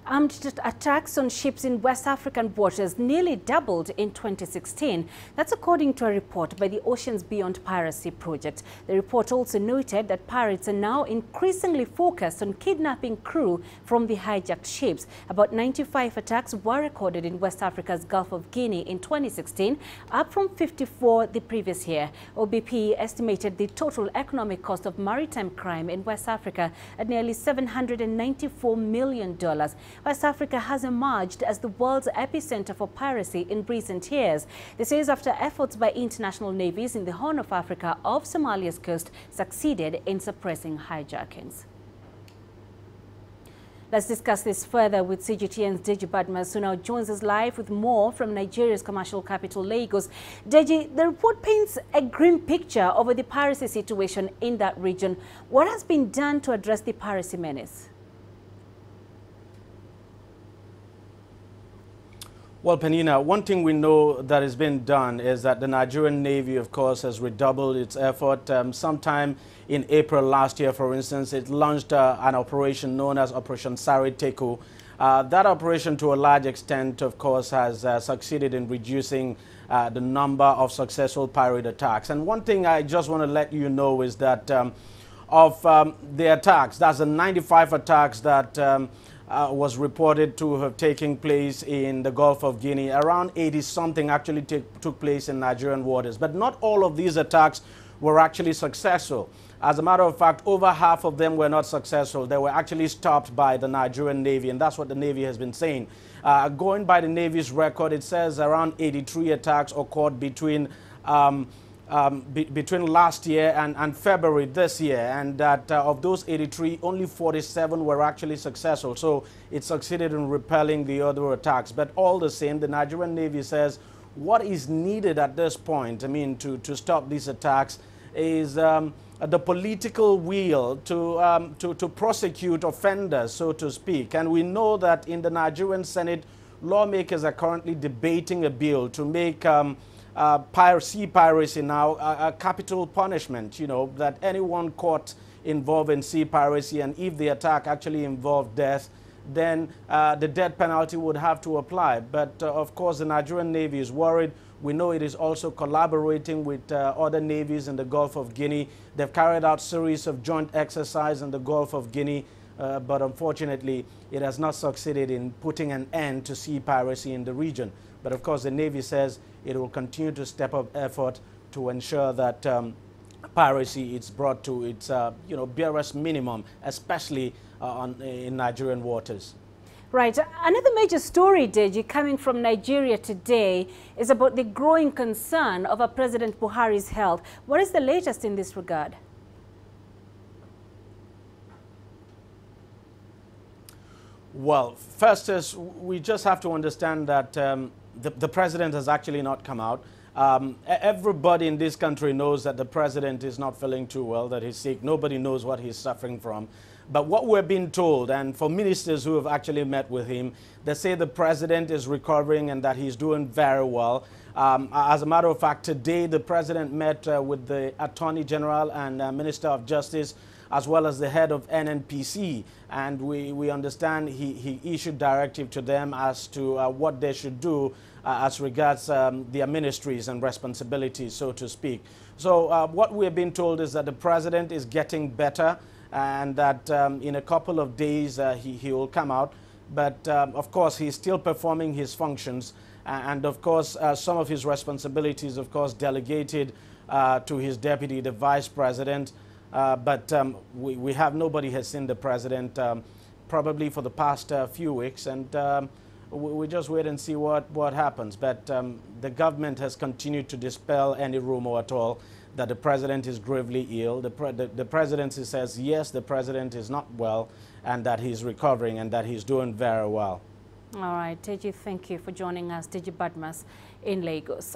Armed attacks on ships in West African waters nearly doubled in 2016. That's according to a report by the Oceans Beyond Piracy project. The report also noted that pirates are now increasingly focused on kidnapping crew from the hijacked ships. About 95 attacks were recorded in West Africa's Gulf of Guinea in 2016, up from 54 the previous year. OBP estimated the total economic cost of maritime crime in West Africa at nearly $794 million. West Africa has emerged as the world's epicenter for piracy in recent years. This is after efforts by international navies in the Horn of Africa off Somalia's coast succeeded in suppressing hijackings. Let's discuss this further with CGTN's Deji Badmas, who now joins us live with more from Nigeria's commercial capital, Lagos. Deji, the report paints a grim picture over the piracy situation in that region. What has been done to address the piracy menace? Well, Penina, one thing we know that has been done is that the Nigerian Navy, of course, has redoubled its effort. Sometime in April last year, for instance, it launched an operation known as Operation Sari Teku. That operation, to a large extent, of course, has succeeded in reducing the number of successful pirate attacks. And one thing I just want to let you know is that of the attacks, that's the 95 attacks that was reported to have taken place in the Gulf of Guinea. Around 80-something actually took place in Nigerian waters. But not all of these attacks were actually successful. As a matter of fact, over half of them were not successful. They were actually stopped by the Nigerian Navy, and that's what the Navy has been saying. Going by the Navy's record, it says around 83 attacks occurred between last year and February this year, and that of those 83, only 47 were actually successful. So it succeeded in repelling the other attacks. But all the same, the Nigerian Navy says what is needed at this point, I mean, to stop these attacks is the political will to prosecute offenders, so to speak. And we know that in the Nigerian Senate, lawmakers are currently debating a bill to make sea piracy now a capital punishment, you know, that anyone caught involved in sea piracy, and if the attack actually involved death, then the death penalty would have to apply. But of course, the Nigerian Navy is worried. We know it is also collaborating with other navies in the Gulf of Guinea. They've carried out a series of joint exercises in the Gulf of Guinea, but unfortunately, it has not succeeded in putting an end to sea piracy in the region. But of course, the Navy says it will continue to step up effort to ensure that piracy is brought to its barest minimum, especially in Nigerian waters. Right. Another major story, Deji, coming from Nigeria today is about the growing concern over President Buhari's health. What is the latest in this regard? Well, first is we just have to understand that the president has actually not come out. Everybody in this country knows that the president is not feeling too well, that he's sick. Nobody knows what he's suffering from. But what we're being told, and for ministers who have actually met with him, they say the president is recovering and that he's doing very well. As a matter of fact, today the president met with the Attorney General and Minister of Justice, as well as the head of NNPC, and we understand he issued directive to them as to what they should do as regards their ministries and responsibilities, so to speak. So what we're being told is that the president is getting better, and that in a couple of days he will come out. But of course, he's still performing his functions, and of course some of his responsibilities, of course, delegated to his deputy, the vice president. But nobody has seen the president probably for the past few weeks, and we just wait and see what happens. But the government has continued to dispel any rumor at all that the president is gravely ill. The presidency says, yes, the president is not well, and that he's recovering and that he's doing very well. All right, Deji, thank you for joining us. Deji Badmas in Lagos.